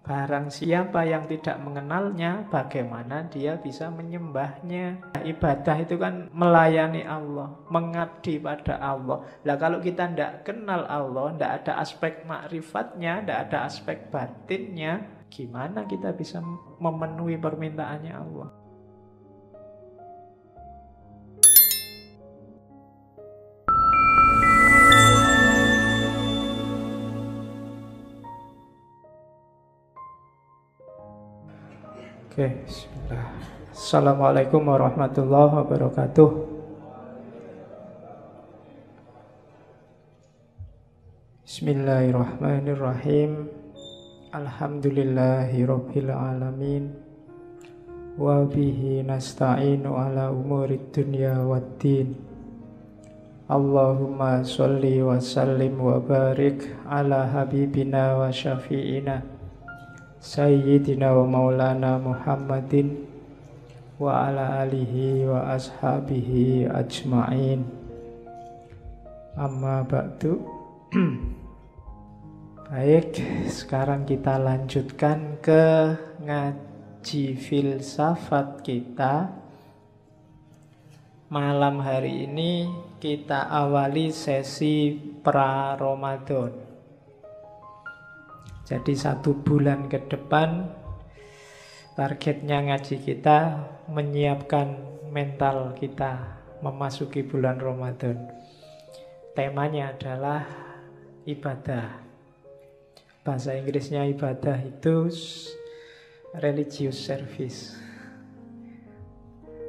Barang siapa yang tidak mengenalnya, bagaimana dia bisa menyembahnya? Ibadah itu kan melayani Allah, mengabdi pada Allah. Lah kalau kita tidak kenal Allah, tidak ada aspek makrifatnya, tidak ada aspek batinnya, gimana kita bisa memenuhi permintaannya Allah? Oke, bismillah. Assalamualaikum warahmatullahi wabarakatuh. Bismillahirrahmanirrahim. Alhamdulillahi rabbil alamin. Wa bihi nasta'inu ala umurid dunya waddin. Allahumma sholli wa sallim wa barik ala habibina wa syafi'ina Sayyidina wa maulana Muhammadin wa ala alihi wa ashabihi ajma'in. Amma ba'du. Baik, sekarang kita lanjutkan ke ngaji filsafat kita. Malam hari ini kita awali sesi pra-Ramadan. Jadi 1 bulan ke depan targetnya ngaji kita menyiapkan mental kita memasuki bulan Ramadan. Temanya adalah ibadah. Bahasa Inggrisnya ibadah itu religious service.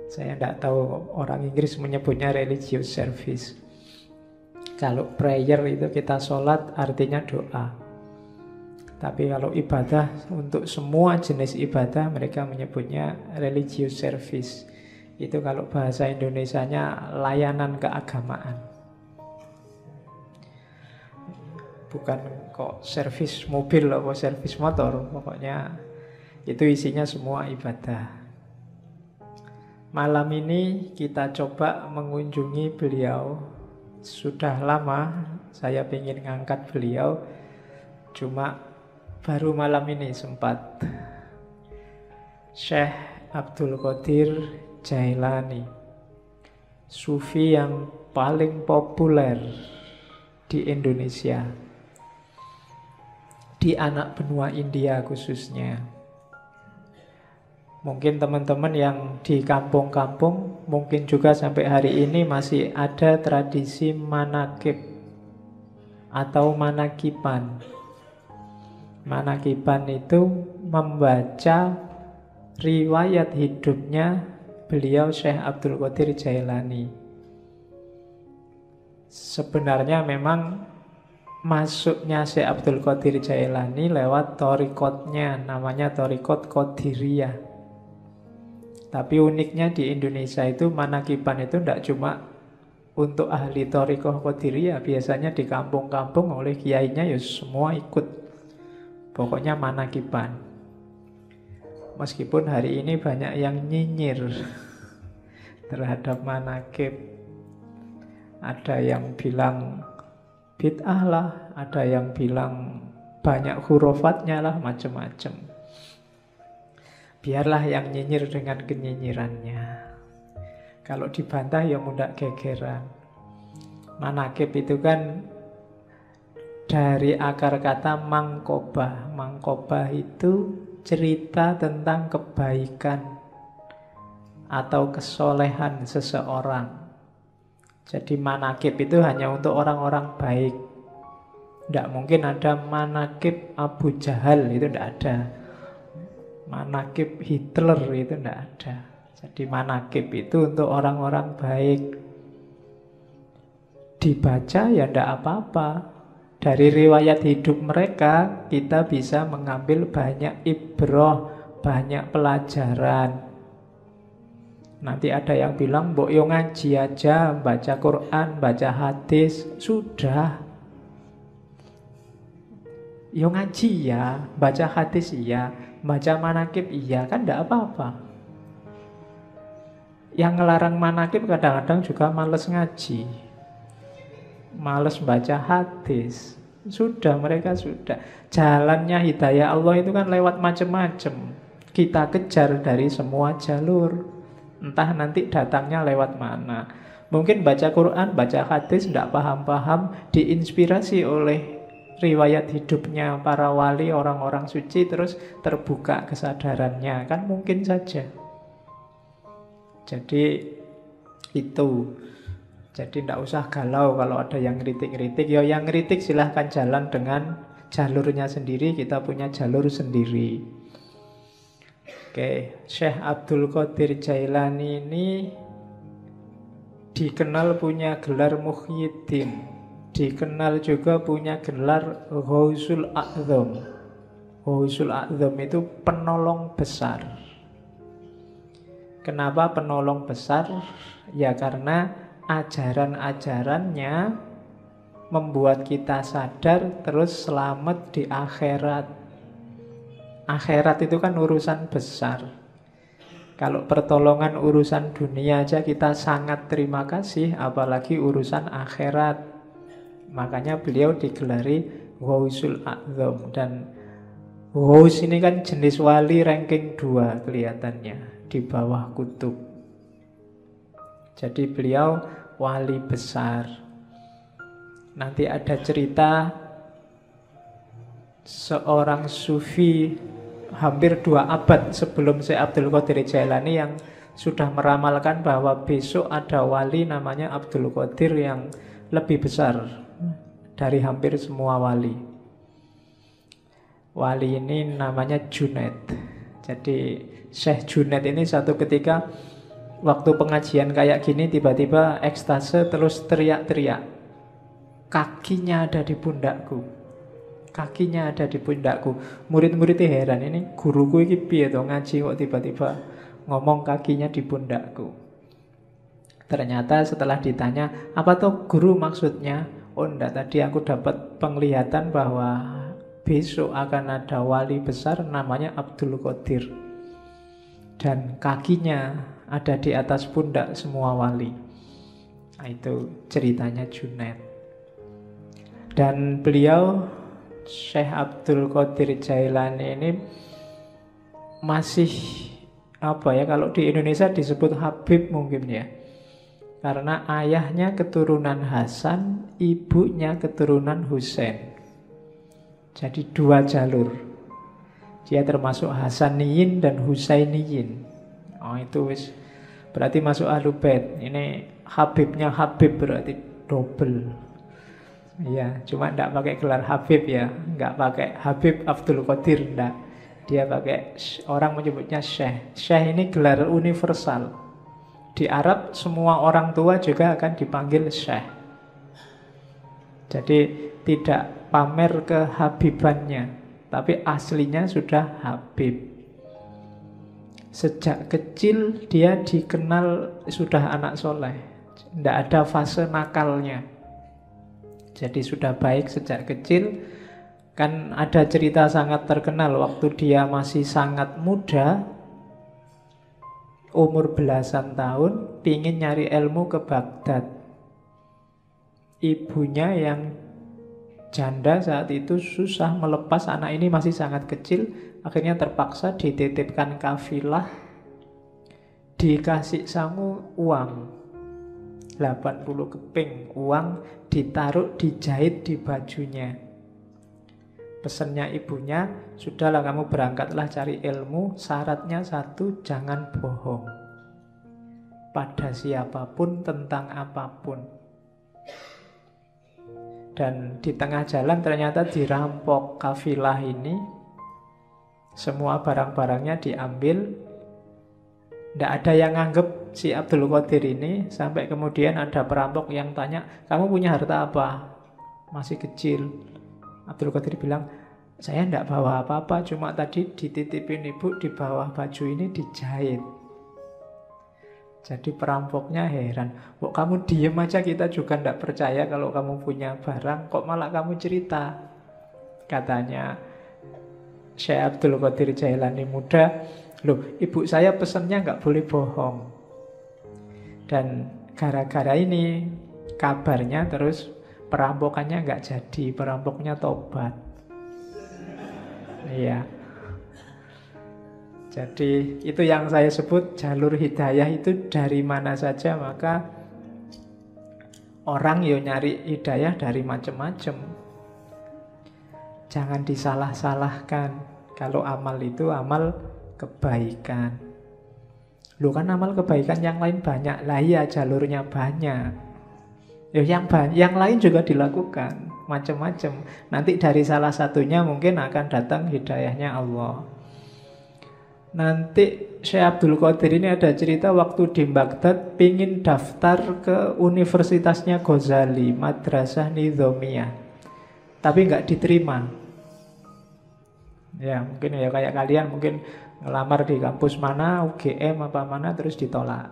Saya tidak tahu orang Inggris menyebutnya religious service. Kalau prayer itu kita sholat artinya doa. Tapi kalau ibadah, untuk semua jenis ibadah mereka menyebutnya religious service. Itu kalau bahasa Indonesianya layanan keagamaan. Bukan kok servis mobil atau servis motor. Pokoknya itu isinya semua ibadah. Malam ini kita coba mengunjungi beliau. Sudah lama saya ingin ngangkat beliau, cuma baru malam ini sempat. Syekh Abdul Qadir Jailani, sufi yang paling populer di Indonesia, di anak benua India khususnya. Mungkin teman-teman yang di kampung-kampung, mungkin juga sampai hari ini masih ada tradisi manakib atau manakiban. Manakiban itu membaca riwayat hidupnya beliau Syekh Abdul Qadir Jailani. Sebenarnya memang masuknya Syekh Abdul Qadir Jailani lewat thariqatnya, namanya thariqat Qadiriyah. Tapi uniknya di Indonesia itu manakiban itu tidak cuma untuk ahli thariqah Qadiriyah, biasanya di kampung-kampung oleh kiainya ya semua ikut. Pokoknya manakiban. Meskipun hari ini banyak yang nyinyir terhadap manakib. Ada yang bilang bid'ah lah, ada yang bilang banyak hurufatnya lah, macam-macam. Biarlah yang nyinyir dengan kenyinyirannya. Kalau dibantah ya mudah gegeran. Manakib itu kan dari akar kata mangkobah. Mangkobah itu cerita tentang kebaikan atau kesolehan seseorang. Jadi manakib itu hanya untuk orang-orang baik. Tidak mungkin ada manakib Abu Jahal, itu tidak ada. Manakib Hitler itu tidak ada. Jadi manakib itu untuk orang-orang baik. Dibaca ya tidak apa-apa. Dari riwayat hidup mereka kita bisa mengambil banyak ibrah, banyak pelajaran. Nanti ada yang bilang mbok yo ngaji aja, baca Quran, baca hadis, sudah. Yo ngaji ya, baca hadis iya, baca manakib iya, kan tidak apa-apa. Yang ngelarang manakib kadang-kadang juga males ngaji, males baca hadis. Sudah, mereka sudah. Jalannya hidayah Allah itu kan lewat macam-macam. Kita kejar dari semua jalur. Entah nanti datangnya lewat mana. Mungkin baca Quran, baca hadis, tidak paham-paham, diinspirasi oleh riwayat hidupnya para wali, orang-orang suci, terus terbuka kesadarannya. Kan mungkin saja. Jadi itu. Jadi tidak usah galau kalau ada yang kritik-kritik. Ya yang kritik silahkan jalan dengan jalurnya sendiri. Kita punya jalur sendiri. Oke, Syekh Abdul Qadir Jailani ini dikenal punya gelar Muhyiddin. Dikenal juga punya gelar Ghausul A'zam. Ghausul A'zam itu penolong besar. Kenapa penolong besar? Ya karena ajaran-ajarannya membuat kita sadar terus selamat di akhirat. Akhirat itu kan urusan besar. Kalau pertolongan urusan dunia aja kita sangat terima kasih, apalagi urusan akhirat. Makanya beliau digelari Ghausul A'zam. Dan Ghaus ini kan jenis wali ranking 2 kelihatannya, di bawah kutub. Jadi beliau wali besar. Nanti ada cerita seorang sufi hampir 2 abad sebelum Syekh Abdul Qadir Jailani yang sudah meramalkan bahwa besok ada wali namanya Abdul Qadir yang lebih besar dari hampir semua wali. Wali ini namanya Junaid. Jadi Syekh Junaid ini satu ketika waktu pengajian kayak gini tiba-tiba ekstase terus teriak-teriak. Kakinya ada di pundakku. Kakinya ada di pundakku. Murid-muridnya heran, ini guruku ini piye to ngaji kok tiba-tiba ngomong kakinya di pundakku. Ternyata setelah ditanya, apa tuh guru maksudnya? Oh enggak, tadi aku dapat penglihatan bahwa besok akan ada wali besar namanya Abdul Qadir. Dan kakinya ada di atas pundak semua wali. Nah, itu ceritanya Junaid. Dan beliau Syekh Abdul Qadir Jailani ini masih kalau di Indonesia disebut Habib mungkin ya. Karena ayahnya keturunan Hasan, ibunya keturunan Husain. Jadi 2 jalur. Dia termasuk Hasaniyin dan Husainiyin. Oh itu wis berarti masuk Ahlul Bait. Ini Habibnya Habib berarti double. Ya, cuma enggak pakai gelar Habib ya, enggak pakai Habib Abdul Qadir enggak. Dia pakai orang menyebutnya Syekh. Syekh ini gelar universal. Di Arab semua orang tua juga akan dipanggil Syekh. Jadi tidak pamer kehabibannya, tapi aslinya sudah Habib. Sejak kecil dia dikenal sudah anak soleh. Tidak ada fase nakalnya. Jadi sudah baik sejak kecil. Kan ada cerita sangat terkenal waktu dia masih sangat muda, umur belasan tahun, pingin nyari ilmu ke Baghdad. Ibunya yang janda saat itu susah melepas anak ini masih sangat kecil. Akhirnya terpaksa dititipkan kafilah. Dikasih sangu uang 80 keping uang, ditaruh dijahit di bajunya. Pesannya ibunya, sudahlah kamu berangkatlah cari ilmu, syaratnya satu, jangan bohong pada siapapun tentang apapun. Dan di tengah jalan ternyata dirampok kafilah ini. Semua barang-barangnya diambil. Tidak ada yang nganggep si Abdul Qadir ini. Sampai kemudian ada perampok yang tanya, kamu punya harta apa? Masih kecil. Abdul Qadir bilang, saya tidak bawa apa-apa, cuma tadi dititipin ibu di bawah baju ini dijahit. Jadi perampoknya heran, kok kamu diem aja, kita juga tidak percaya kalau kamu punya barang, kok malah kamu cerita. Katanya Syekh Abdul Qadir Jailani muda, loh ibu saya pesennya nggak boleh bohong. Dan gara-gara ini kabarnya terus Perampokannya nggak jadi, perampoknya tobat. Iya. Jadi itu yang saya sebut jalur hidayah itu dari mana saja, maka orang yo nyari hidayah dari macam-macam. Jangan disalah-salahkan. Kalau amal itu amal kebaikan. Loh kan amal kebaikan yang lain banyak. Lah iya jalurnya banyak. Ya yang lain juga dilakukan macam-macam. Nanti dari salah satunya mungkin akan datang hidayahnya Allah. Nanti Syekh Abdul Qadir ini ada cerita waktu di Baghdad pingin daftar ke universitasnya Ghazali, Madrasah Nizamiyah, tapi nggak diterima. Ya mungkin ya kayak kalian mungkin ngelamar di kampus mana, UGM apa mana, terus ditolak.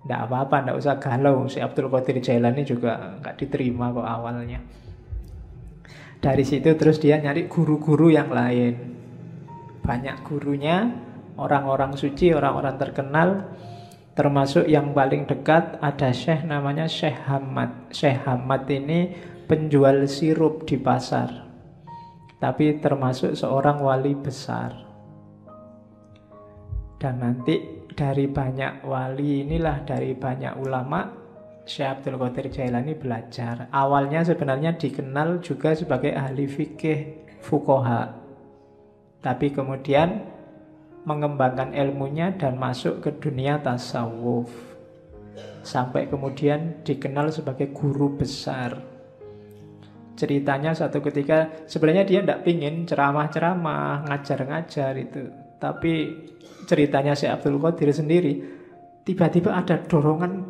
Nggak apa-apa, nggak usah galau. Syekh Abdul Qadir Jailani juga nggak diterima kok awalnya. Dari situ terus dia nyari guru-guru yang lain. Banyak gurunya, orang-orang suci, orang-orang terkenal. Termasuk yang paling dekat ada syekh namanya Syekh Hamad. Syekh Hamad ini penjual sirup di pasar, tapi termasuk seorang wali besar. Dan nanti dari banyak wali inilah, dari banyak ulama, Syekh Abdul Qadir Jailani belajar. Awalnya sebenarnya dikenal juga sebagai ahli fikih, fuqaha. Tapi kemudian mengembangkan ilmunya dan masuk ke dunia tasawuf. Sampai kemudian dikenal sebagai guru besar. Ceritanya satu ketika, sebenarnya dia tidak pingin ceramah-ceramah, ngajar-ngajar itu. Tapi ceritanya Syekh Abdul Qadir sendiri, tiba-tiba ada dorongan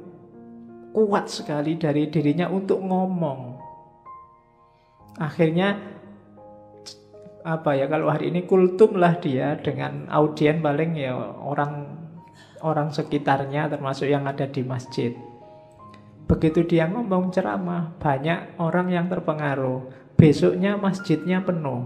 kuat sekali dari dirinya untuk ngomong. Akhirnya kalau hari ini kultum lah dia dengan audien paling ya orang sekitarnya, termasuk yang ada di masjid. Begitu dia ngomong ceramah, banyak orang yang terpengaruh. Besoknya masjidnya penuh.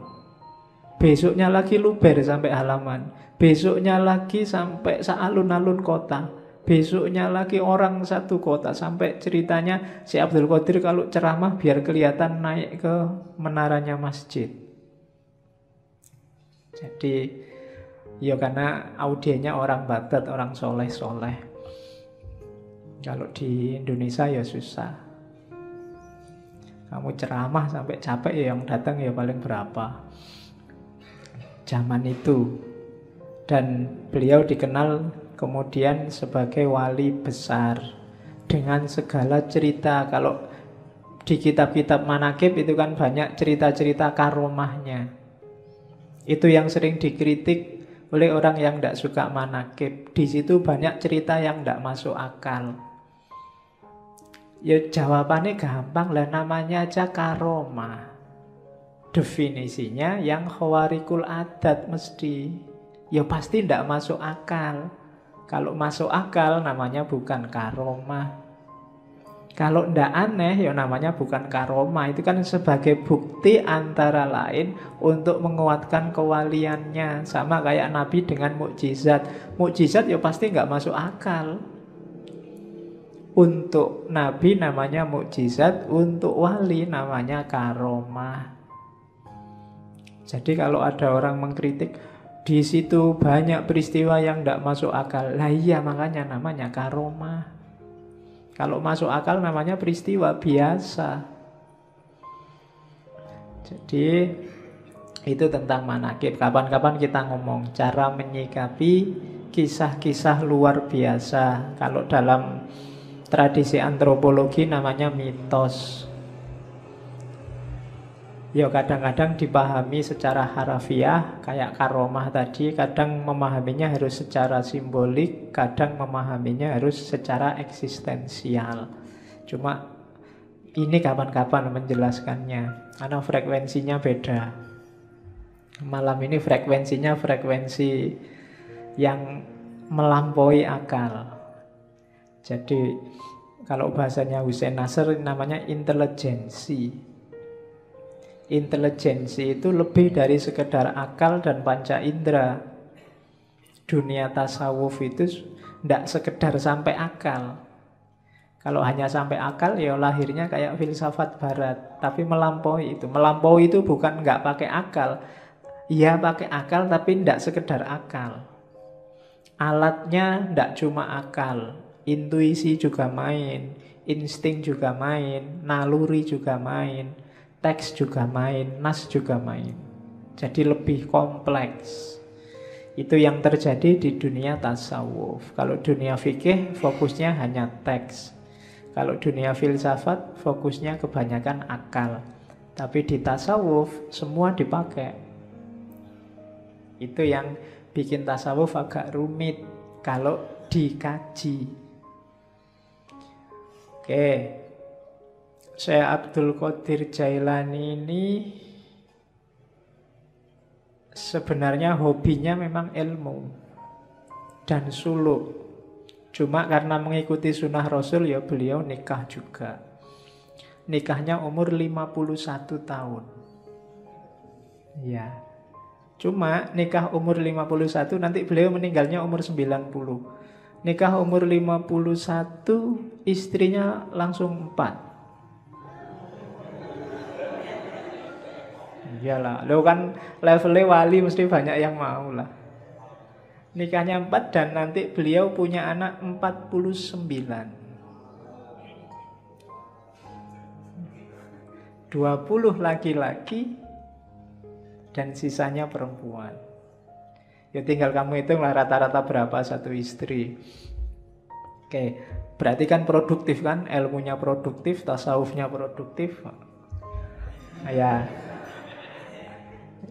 Besoknya lagi luber sampai halaman. Besoknya lagi sampai sealun-alun kota. Besoknya lagi orang satu kota. Sampai ceritanya si Abdul Qadir kalau ceramah biar kelihatan naik ke menaranya masjid. Jadi ya karena audiennya orang Baghdad, orang soleh-soleh. Kalau di Indonesia ya susah. Kamu ceramah sampai capek ya yang datang ya paling berapa. Zaman itu. Dan beliau dikenal kemudian sebagai wali besar dengan segala cerita. Kalau di kitab-kitab manaqib itu kan banyak cerita-cerita karomahnya. Itu yang sering dikritik oleh orang yang tidak suka manaqib. Di situ banyak cerita yang tidak masuk akal. Ya jawabannya gampang lah, namanya aja karomah. Definisinya yang khawarikul adat mesti. Ya pasti tidak masuk akal. Kalau masuk akal namanya bukan karomah. Kalau ndak aneh ya namanya bukan karomah. Itu kan sebagai bukti antara lain untuk menguatkan kewaliannya. Sama kayak Nabi dengan mukjizat. Mukjizat ya pasti nggak masuk akal. Untuk Nabi namanya mukjizat, untuk wali namanya karomah. Jadi kalau ada orang mengkritik, di situ banyak peristiwa yang ndak masuk akal. Lah iya makanya namanya karomah. Kalau masuk akal namanya peristiwa biasa. Jadi itu tentang manaqib. Kapan-kapan kita ngomong cara menyikapi kisah-kisah luar biasa. Kalau dalam tradisi antropologi namanya mitos. Ya kadang-kadang dipahami secara harafiah kayak karomah tadi, kadang memahaminya harus secara simbolik, kadang memahaminya harus secara eksistensial. Cuma ini kapan-kapan menjelaskannya karena frekuensinya beda. Malam ini frekuensinya frekuensi yang melampaui akal. Jadi kalau bahasanya Hussein Nasr namanya intelijensi. Intelijensi itu lebih dari sekedar akal dan panca indera. Dunia tasawuf itu tidak sekedar sampai akal. Kalau hanya sampai akal, ya lahirnya kayak filsafat barat. Tapi melampaui itu. Melampaui itu bukan nggak pakai akal. Iya pakai akal, tapi tidak sekedar akal. Alatnya tidak cuma akal. Intuisi juga main. Insting juga main. Naluri juga main. Teks juga main. Nas juga main. Jadi lebih kompleks. Itu yang terjadi di dunia tasawuf. Kalau dunia fikih, fokusnya hanya teks. Kalau dunia filsafat fokusnya kebanyakan akal. Tapi di tasawuf semua dipakai. Itu yang bikin tasawuf agak rumit kalau dikaji. Oke. Syekh Abdul Qadir Jailani ini sebenarnya hobinya memang ilmu dan suluk. Cuma karena mengikuti sunnah Rasul, ya beliau nikah juga. Nikahnya umur 51 tahun. Ya. Cuma nikah umur 51, nanti beliau meninggalnya umur 90. Nikah umur 51, istrinya langsung 4. Iyalah, lo kan levelnya wali mesti banyak yang mau lah. Nikahnya 4 dan nanti beliau punya anak 49. 20 laki-laki dan sisanya perempuan. Ya tinggal kamu hitunglah rata-rata berapa satu istri. Oke, berarti kan produktif kan? Ilmunya produktif, tasawufnya produktif. Ya.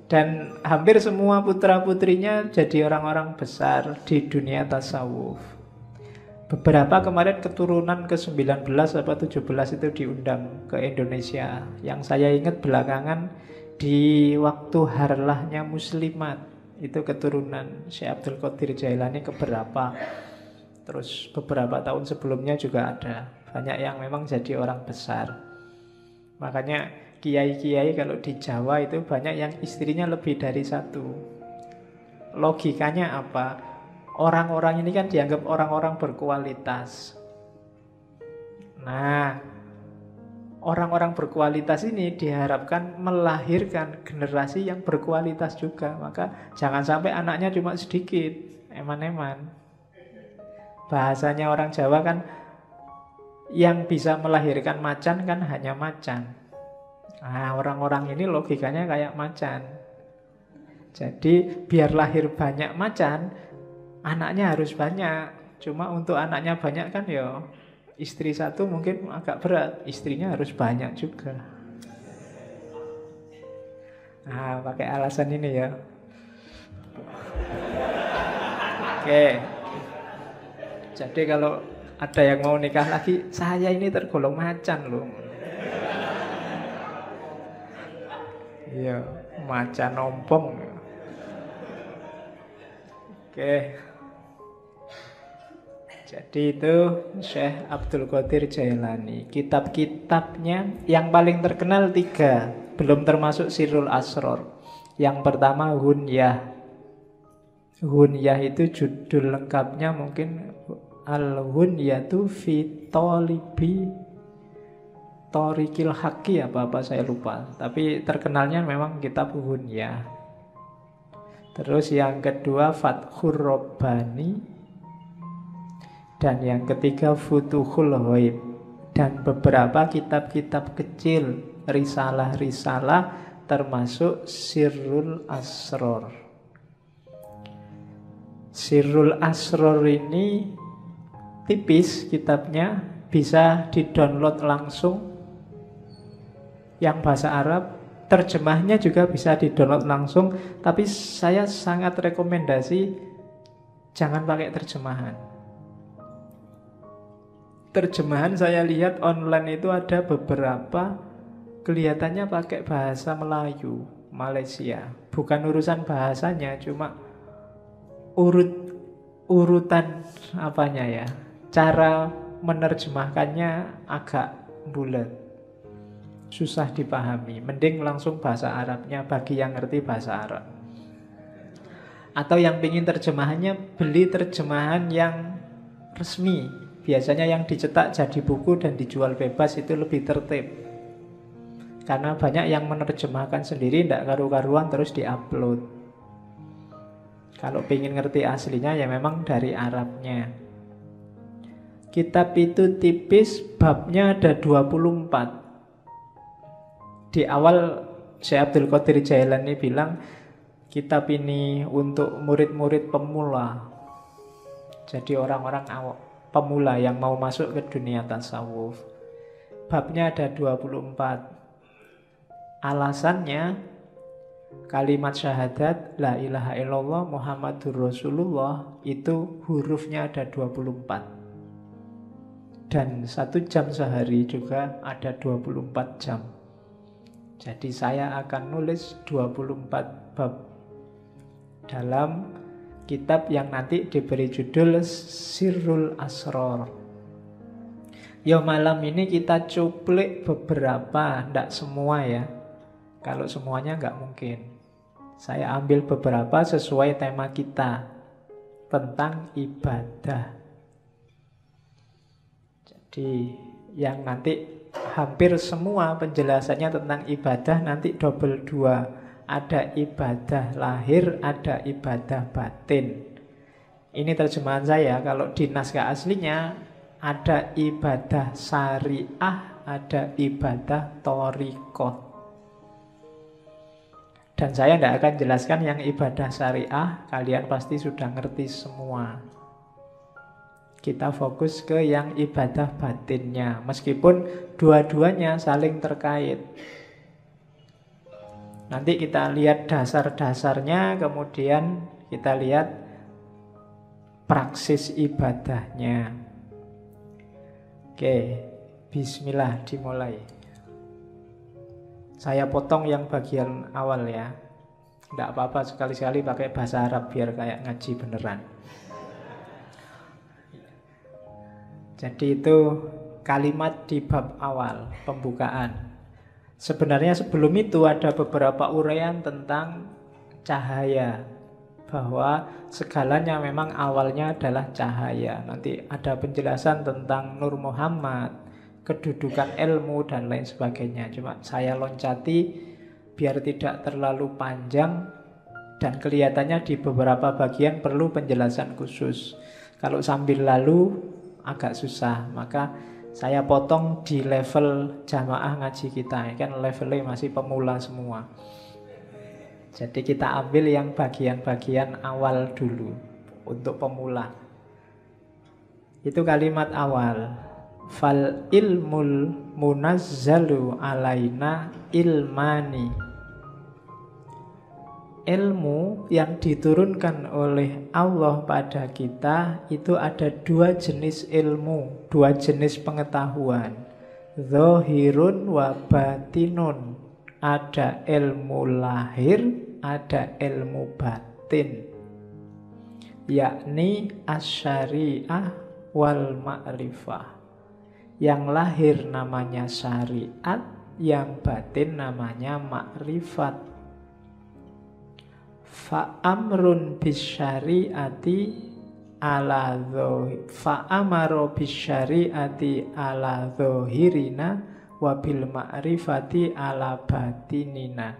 Dan hampir semua putra-putrinya jadi orang-orang besar di dunia tasawuf. Beberapa kemarin keturunan ke-19 atau 17 itu diundang ke Indonesia. Yang saya ingat belakangan di waktu harlahnya Muslimat, itu keturunan Syekh Abdul Qadir Jailani keberapa. Terus beberapa tahun sebelumnya juga ada. Banyak yang memang jadi orang besar. Makanya kiai-kiai kalau di Jawa itu banyak yang istrinya lebih dari satu. Logikanya apa? Orang-orang ini kan dianggap orang-orang berkualitas. Nah, orang-orang berkualitas ini diharapkan melahirkan generasi yang berkualitas juga. Maka jangan sampai anaknya cuma sedikit, eman-eman. Bahasanya orang Jawa kan, yang bisa melahirkan macan kan hanya macan. Nah, orang-orang ini logikanya kayak macan. Jadi biar lahir banyak macan, anaknya harus banyak. Cuma untuk anaknya banyak kan ya istri satu mungkin agak berat, istrinya harus banyak juga. Nah, pakai alasan ini ya. Oke. Jadi kalau ada yang mau nikah lagi, saya ini tergolong macan loh. Iya, macan ompong. Oke. Jadi itu Syekh Abdul Qadir Jailani. Kitab-kitabnya yang paling terkenal 3, belum termasuk Sirrul Asror. Yang pertama Hunyah. Hunyah itu judul lengkapnya mungkin Al-Hunyatu fi Talibi Thoriqil Haqqi, apa-apa saya lupa. Tapi terkenalnya memang kitab Hunyah. Terus yang kedua Fathur Rabbani. Dan yang ketiga Futuhul Ghaib. Dan beberapa kitab-kitab kecil, risalah-risalah, termasuk Sirrul Asror. Sirrul Asror ini tipis kitabnya, bisa di-download langsung. Yang bahasa Arab, terjemahnya juga bisa di-download langsung. Tapi saya sangat rekomendasi jangan pakai terjemahan. Terjemahan saya lihat online itu ada beberapa kelihatannya pakai bahasa Melayu Malaysia. Bukan urusan bahasanya, cuma urutan apanya ya, cara menerjemahkannya agak bulat, susah dipahami. Mending langsung bahasa Arabnya bagi yang ngerti bahasa Arab. Atau yang pingin terjemahannya, beli terjemahan yang resmi. Biasanya yang dicetak jadi buku dan dijual bebas itu lebih tertib. Karena banyak yang menerjemahkan sendiri, tidak karu-karuan terus diupload. Kalau pengen ngerti aslinya ya memang dari Arabnya. Kitab itu tipis, babnya ada 24. Di awal Syekh Abdul Qadir Jailani bilang kitab ini untuk murid-murid pemula. Jadi orang-orang pemula yang mau masuk ke dunia tasawuf. Babnya ada 24. Alasannya kalimat syahadat la ilaha illallah Muhammadur Rasulullah itu hurufnya ada 24. Dan 1 jam sehari juga ada 24 jam. Jadi saya akan nulis 24 bab dalam kitab yang nanti diberi judul Sirrul Asror. Ya malam ini kita cuplik beberapa, tidak semua ya. Kalau semuanya nggak mungkin. Saya ambil beberapa sesuai tema kita tentang ibadah. Jadi yang nanti hampir semua penjelasannya tentang ibadah nanti double 2. Ada ibadah lahir, ada ibadah batin. Ini terjemahan saya. Kalau di naskah aslinya ada ibadah syariah, ada ibadah thariqah. Dan saya tidak akan jelaskan yang ibadah syariah. Kalian pasti sudah ngerti semua. Kita fokus ke yang ibadah batinnya. Meskipun dua-duanya saling terkait. Nanti kita lihat dasar-dasarnya, kemudian kita lihat praksis ibadahnya. Oke, bismillah dimulai. Saya potong yang bagian awal ya. Tidak apa-apa, sekali-sekali pakai bahasa Arab biar kayak ngaji beneran. Jadi itu kalimat di bab awal, pembukaan. Sebenarnya sebelum itu ada beberapa uraian tentang cahaya. Bahwa segalanya memang awalnya adalah cahaya. Nanti ada penjelasan tentang Nur Muhammad, kedudukan ilmu dan lain sebagainya. Cuma saya loncati biar tidak terlalu panjang dan kelihatannya di beberapa bagian perlu penjelasan khusus. Kalau sambil lalu agak susah, maka saya potong di level jamaah ngaji kita. Kan levelnya masih pemula semua. Jadi kita ambil yang bagian-bagian awal dulu untuk pemula. Itu kalimat awal. Fal ilmul munazzalu alaina ilmani. Ilmu yang diturunkan oleh Allah pada kita itu ada 2 jenis ilmu, 2 jenis pengetahuan. Zahirun wa batinun. Ada ilmu lahir, ada ilmu batin. Yakni asyariah wal ma'rifah. Yang lahir namanya syariat, yang batin namanya makrifat. Fa'amrun bisyari'ati ala fa'amaro bisyari'ati ala zahirina wabil ma'rifati ala batinina.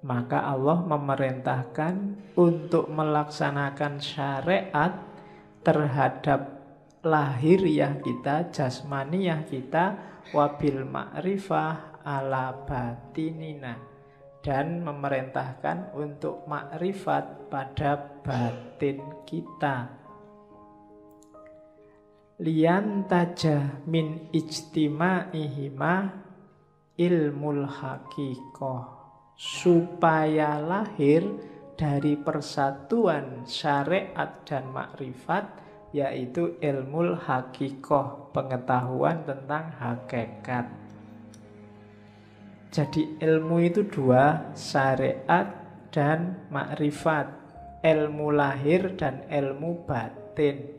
Maka Allah memerintahkan untuk melaksanakan syariat terhadap lahiriah kita, jasmaniyah kita, wabil ma'rifah ala batinina. Dan memerintahkan untuk makrifat pada batin kita. Lian taja min ijtima'ihima ilmul haqiqah. Supaya lahir dari persatuan syariat dan makrifat, yaitu ilmul haqiqah, pengetahuan tentang hakikat. Jadi ilmu itu 2, syariat dan makrifat. Ilmu lahir dan ilmu batin.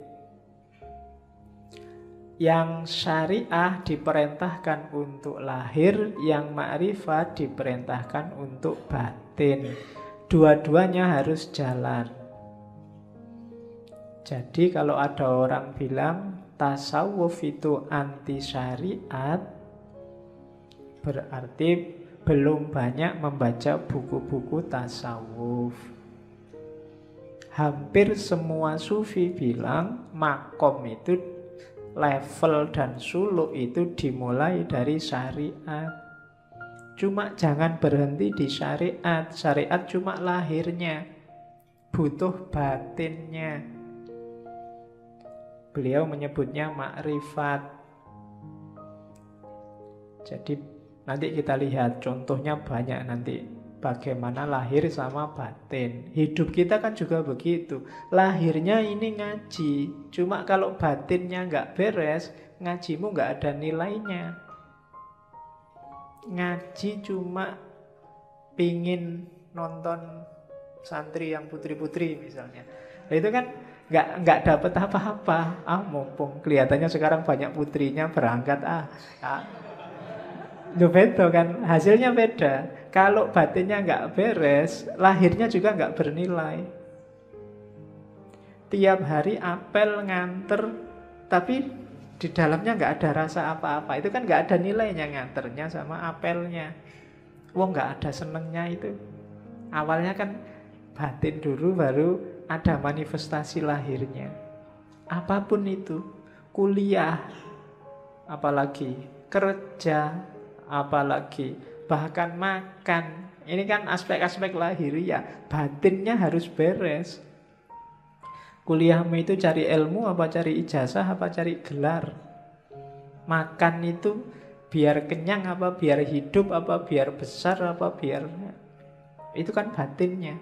Yang syariah diperintahkan untuk lahir, yang makrifat diperintahkan untuk batin. Dua-duanya harus jalan. Jadi kalau ada orang bilang tasawuf itu anti syariat, berarti belum banyak membaca buku-buku tasawuf. Hampir semua sufi bilang makom itu, level dan suluk itu dimulai dari syariat. Cuma jangan berhenti di syariat. Syariat cuma lahirnya, butuh batinnya. Beliau menyebutnya makrifat. Jadi nanti kita lihat contohnya banyak nanti. Bagaimana lahir sama batin. Hidup kita kan juga begitu. Lahirnya ini ngaji. Cuma kalau batinnya nggak beres, ngajimu nggak ada nilainya. Ngaji cuma pingin nonton santri yang putri-putri misalnya. Nah, itu kan nggak dapat apa-apa. Mumpung kelihatannya sekarang banyak putrinya berangkat. Loh, beda kan, hasilnya beda. Kalau batinnya nggak beres, lahirnya juga nggak bernilai. Tiap hari apel nganter, tapi di dalamnya nggak ada rasa apa-apa. Itu kan nggak ada nilainya nganternya sama apelnya. Wah, nggak ada senengnya itu. Awalnya kan batin dulu, baru ada manifestasi lahirnya. Apapun itu, kuliah, apalagi kerja, apalagi bahkan makan, ini kan aspek-aspek lahiriah. Batinnya harus beres. Kuliahmu itu cari ilmu apa cari ijazah apa cari gelar? Makan itu biar kenyang apa biar hidup apa biar besar apa biar... Itu kan batinnya.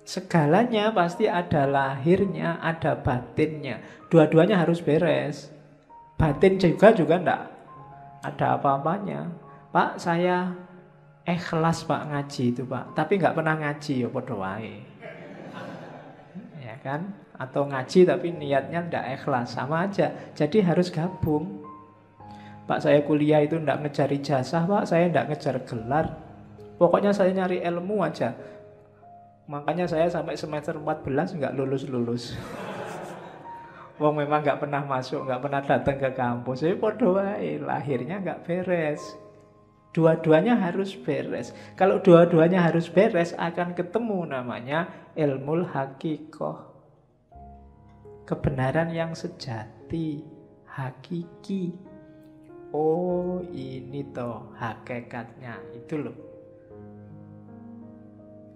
Segalanya pasti ada lahirnya, ada batinnya. Dua-duanya harus beres. Batin juga enggak ada apa-apanya. Pak, saya ikhlas Pak ngaji itu Pak, tapi nggak pernah ngaji, ya padha wae. Ya kan? Atau ngaji tapi niatnya ndak ikhlas, sama aja. Jadi harus gabung. Pak, saya kuliah itu ndak ngejar ijazah Pak, saya ndak ngejar gelar. Pokoknya saya nyari ilmu aja. Makanya saya sampai semester 14 nggak lulus-lulus. Wong memang nggak pernah masuk, nggak pernah datang ke kampus. Jadi padha wae, lahirnya nggak beres. Dua-duanya harus beres. Kalau dua-duanya harus beres, akan ketemu namanya ilmul hakikoh. Kebenaran yang sejati, hakiki. Oh, ini toh hakikatnya, itu loh.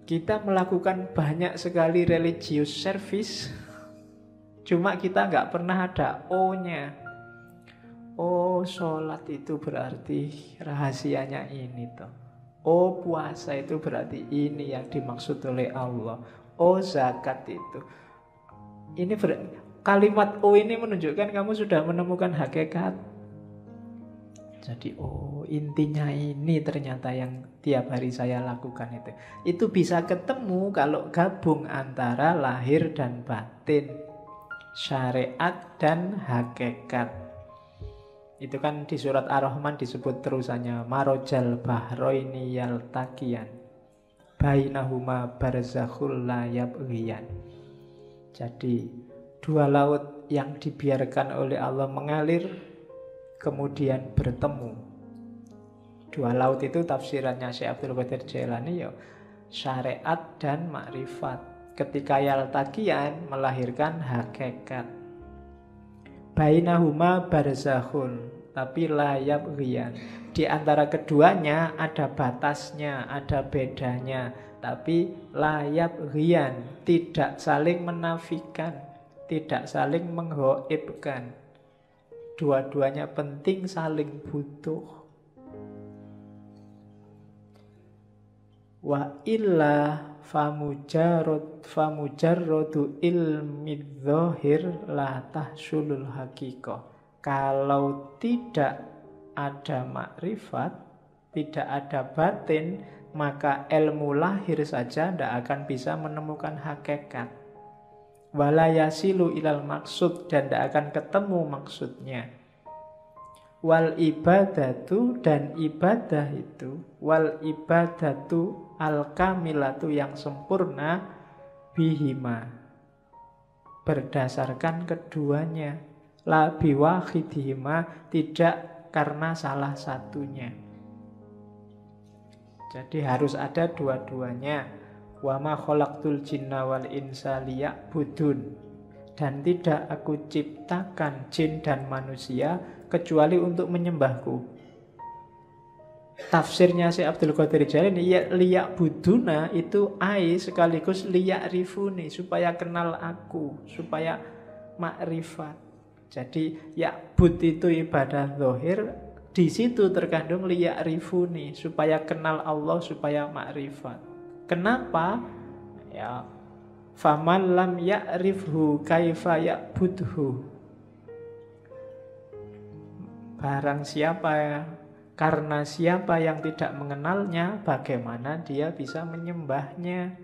Kita melakukan banyak sekali religious service, cuma kita nggak pernah ada O-nya. Oh, sholat itu berarti rahasianya ini toh. Oh, puasa itu berarti ini yang dimaksud oleh Allah. Oh, zakat itu. Kalimat O ini menunjukkan kamu sudah menemukan hakikat. Jadi, oh, intinya ini ternyata yang tiap hari saya lakukan itu. Itu bisa ketemu kalau gabung antara lahir dan batin, syariat dan hakikat. Itu kan di surat Ar-Rahman disebut terusannya marojal bahroini yaltaqiyan bainahuma barzakhul la yabghiyan. Jadi dua laut yang dibiarkan oleh Allah mengalir kemudian bertemu. Dua laut itu tafsirannya Syekh Abdul Qadir Jailani ya syariat dan makrifat. Ketika yaltaqiyan melahirkan hakikat. Bainahuma barzakhun, tapi la yabghiyan. Di antara keduanya ada batasnya, ada bedanya, tapi la yabghiyan, tidak saling menafikan, tidak saling menghoibkan. Dua-duanya penting, saling butuh. Wa illa famujarrodu ilmi dzohir la tahsulul haqiqah. Kalau tidak ada makrifat, tidak ada batin, maka ilmu lahir saja tidak akan bisa menemukan hakikat. Wala yasilu ilal maksud, dan tidak akan ketemu maksudnya. Wal ibadatu, dan ibadah itu, wal ibadatu al-kamilatu yang sempurna bihima, berdasarkan keduanya. La biwahidihima, tidak karena salah satunya. Jadi harus ada dua-duanya. Wa ma khalaqtul jinna wal insa liya'budun. Dan tidak aku ciptakan jin dan manusia kecuali untuk menyembahku. Tafsirnya Syekh Abdul Qadir Jailani, ya liya'buduna itu ai sekaligus liya'rifuni, supaya kenal aku, supaya makrifat. Jadi ya'bud itu ibadah zahir, di situ terkandung liya'rifuni, supaya kenal Allah, supaya makrifat. Kenapa? Ya, faman lam ya'rifhu kaifa ya'budhu. Barang siapa ya, karena siapa yang tidak mengenalnya, bagaimana dia bisa menyembahnya?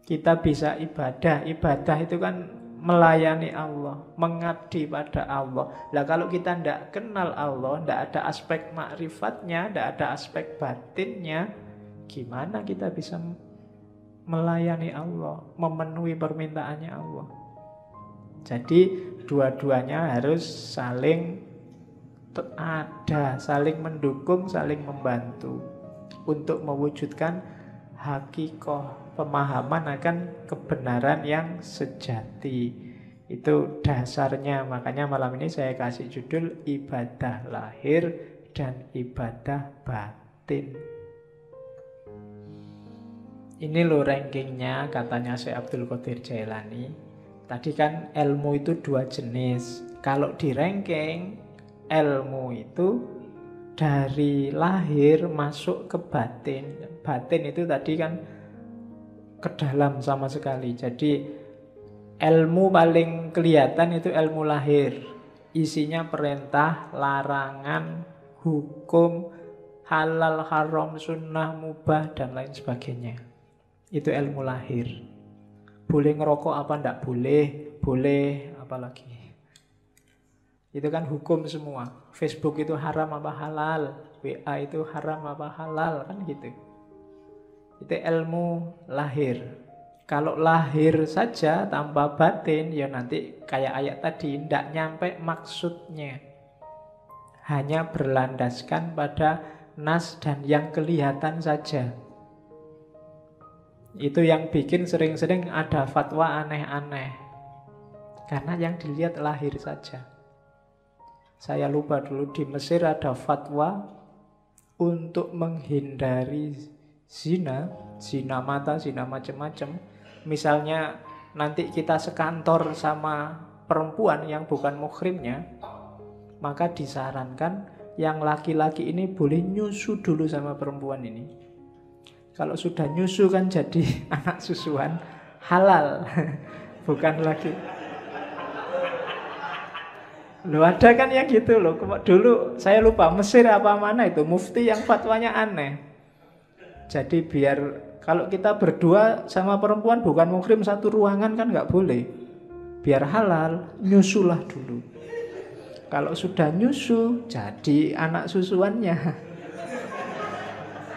Kita bisa ibadah. Ibadah itu kan melayani Allah, mengabdi pada Allah. Lah kalau kita tidak kenal Allah, tidak ada aspek makrifatnya, tidak ada aspek batinnya, gimana kita bisa melayani Allah, memenuhi permintaannya Allah? Jadi dua-duanya harus saling ada, saling mendukung, saling membantu untuk mewujudkan hakikoh, pemahaman akan kebenaran yang sejati. Itu dasarnya. Makanya malam ini saya kasih judul ibadah lahir dan ibadah batin. Ini loh rankingnya katanya Syekh Abdul Qadir Jailani. Tadi kan ilmu itu dua jenis. Kalau di ranking, ilmu itu dari lahir masuk ke batin. Batin itu tadi kan ke dalam sama sekali. Jadi ilmu paling kelihatan itu ilmu lahir. Isinya perintah, larangan, hukum, halal, haram, sunnah, mubah, dan lain sebagainya. Itu ilmu lahir. Boleh ngerokok apa enggak boleh, boleh apalagi. Itu kan hukum semua. Facebook itu haram apa halal, WA itu haram apa halal, kan gitu. Itu ilmu lahir. Kalau lahir saja tanpa batin, ya nanti kayak ayat tadi, tidak nyampe maksudnya. Hanya berlandaskan pada nas dan yang kelihatan saja. Itu yang bikin sering-sering ada fatwa aneh-aneh. Karena yang dilihat lahir saja. Saya lupa dulu di Mesir ada fatwa untuk menghindari zina, zina mata, zina macam-macam. Misalnya nanti kita sekantor sama perempuan yang bukan muhrimnya, maka disarankan yang laki-laki ini boleh nyusu dulu sama perempuan ini. Kalau sudah nyusu kan jadi anak susuan halal, bukan lagi. Loh ada kan yang gitu loh. Dulu saya lupa Mesir apa mana itu, mufti yang fatwanya aneh. Jadi biar kalau kita berdua sama perempuan bukan muhrim satu ruangan kan nggak boleh. Biar halal, nyusulah dulu. Kalau sudah nyusu, jadi anak susuannya.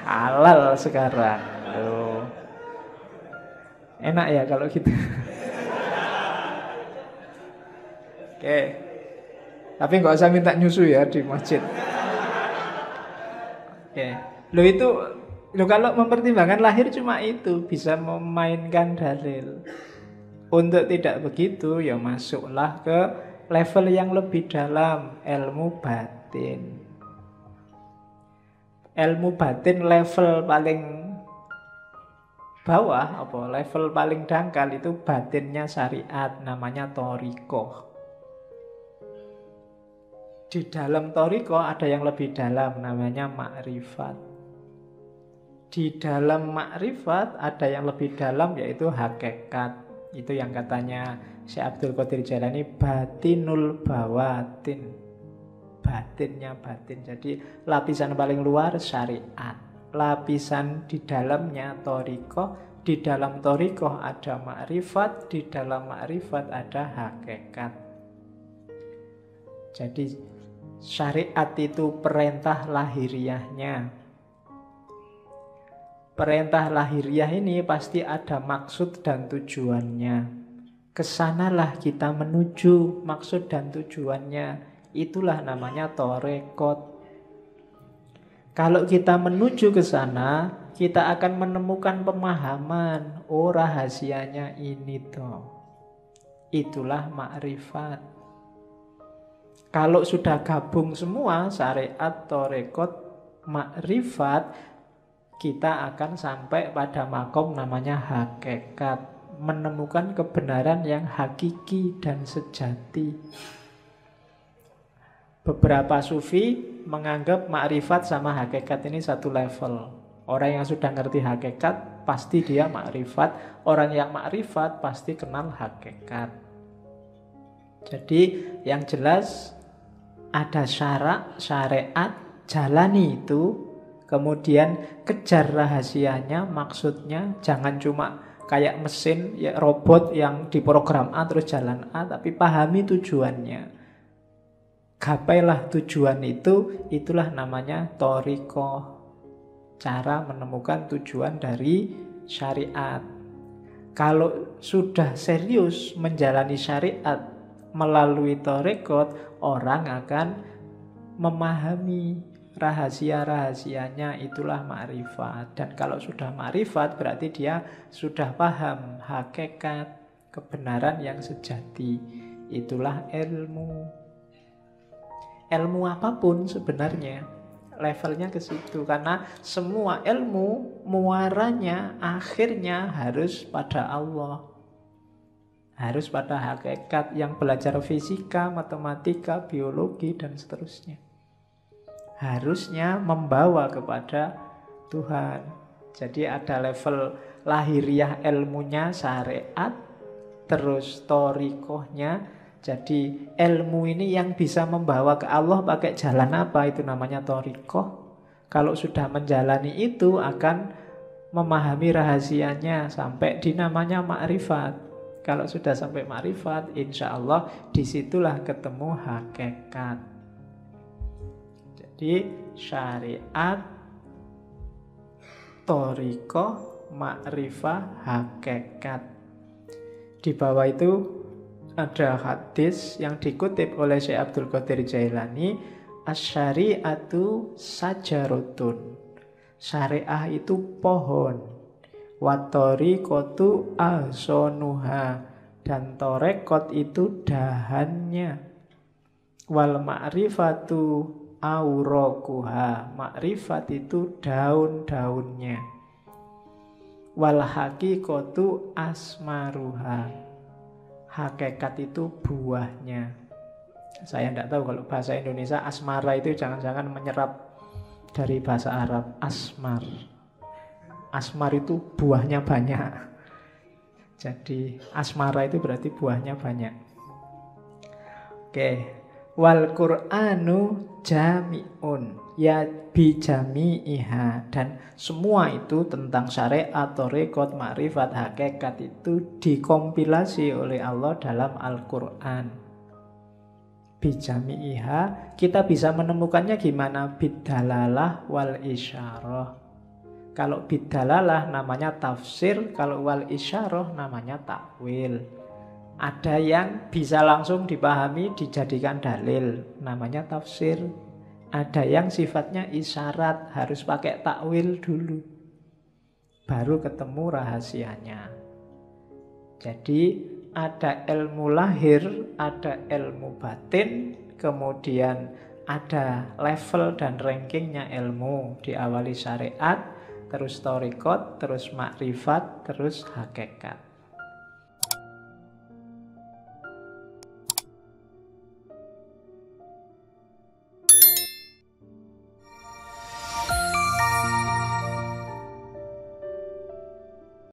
Halal sekarang. Loh. Enak ya kalau gitu. Oke. Tapi nggak usah minta nyusu ya di masjid. Oke. Kalau mempertimbangkan lahir cuma itu, bisa memainkan dalil. Untuk tidak begitu, ya masuklah ke level yang lebih dalam, ilmu batin. Ilmu batin level paling bawah, level paling dangkal itu batinnya syariat, namanya thariqah. Di dalam thariqah ada yang lebih dalam, namanya makrifat. Di dalam makrifat ada yang lebih dalam, yaitu hakikat. Itu yang katanya Syekh Abdul Qadir Jailani, batinul bawatin. Batinnya batin. Jadi lapisan paling luar syariat, lapisan di dalamnya thariqah. Di dalam thariqah ada makrifat, di dalam makrifat ada hakikat. Jadi syariat itu perintah lahiriahnya. Perintah lahiriah ini pasti ada maksud dan tujuannya. Kesanalah kita menuju, maksud dan tujuannya. Itulah namanya torekot. Kalau kita menuju ke sana, kita akan menemukan pemahaman. Oh, rahasianya ini toh. Itulah makrifat. Kalau sudah gabung semua, syariat, torekot, makrifat, kita akan sampai pada makom namanya hakikat. Menemukan kebenaran yang hakiki dan sejati. Beberapa sufi menganggap makrifat sama hakikat ini satu level. Orang yang sudah ngerti hakikat pasti dia makrifat. Orang yang makrifat pasti kenal hakikat. Jadi yang jelas ada syarak, syariat, jalani itu. Kemudian kejar rahasianya, maksudnya jangan cuma kayak mesin, ya robot yang diprogram A terus jalan A, tapi pahami tujuannya. Gapailah tujuan itu, itulah namanya thoriqah. Cara menemukan tujuan dari syariat. Kalau sudah serius menjalani syariat melalui thoriqah, orang akan memahami rahasia-rahasianya, itulah makrifat. Dan kalau sudah makrifat berarti dia sudah paham hakikat, kebenaran yang sejati. Itulah ilmu. Ilmu apapun sebenarnya levelnya ke situ, karena semua ilmu muaranya akhirnya harus pada Allah. Harus pada hakikat. Yang belajar fisika, matematika, biologi dan seterusnya harusnya membawa kepada Tuhan. Jadi ada level lahiriah ilmunya syariat, terus thoriqahnya. Jadi ilmu ini yang bisa membawa ke Allah pakai jalan apa? Itu namanya thoriqah. Kalau sudah menjalani itu akan memahami rahasianya sampai di namanya makrifat. Kalau sudah sampai makrifat, insya Allah disitulah ketemu hakikat. Jadi syariat, thoriqah, makrifah, hakikat. Di bawah itu ada hadis yang dikutip oleh Syekh Abdul Qadir Jailani, asy-syari'atu sajaratun. Syariah itu pohon. Wa thoriqatu ahsanuha, dan torekot itu dahannya. Wal ma'rifatu aurokuha, makrifat itu daun-daunnya. Wal haqiqatu asmaruha, hakikat itu buahnya. Saya tidak tahu kalau bahasa Indonesia asmara itu jangan-jangan menyerap dari bahasa Arab. Asmar. Asmar itu buahnya banyak. Jadi asmara itu berarti buahnya banyak. Oke. Wal Qur'anu jami'un, ya bijami'iha, dan semua itu tentang syariat, thoriqat, makrifat, hakikat itu dikompilasi oleh Allah dalam Al-Qur'an. Bijami'iha, kita bisa menemukannya gimana? Bidalalah wal isyarah. Kalau bidalalah namanya tafsir, kalau wal isyarah namanya takwil. Ada yang bisa langsung dipahami, dijadikan dalil, namanya tafsir. Ada yang sifatnya isyarat, harus pakai takwil dulu, baru ketemu rahasianya. Jadi ada ilmu lahir, ada ilmu batin, kemudian ada level dan rankingnya ilmu. Diawali syariat, terus thoriqat, terus makrifat, terus hakikat.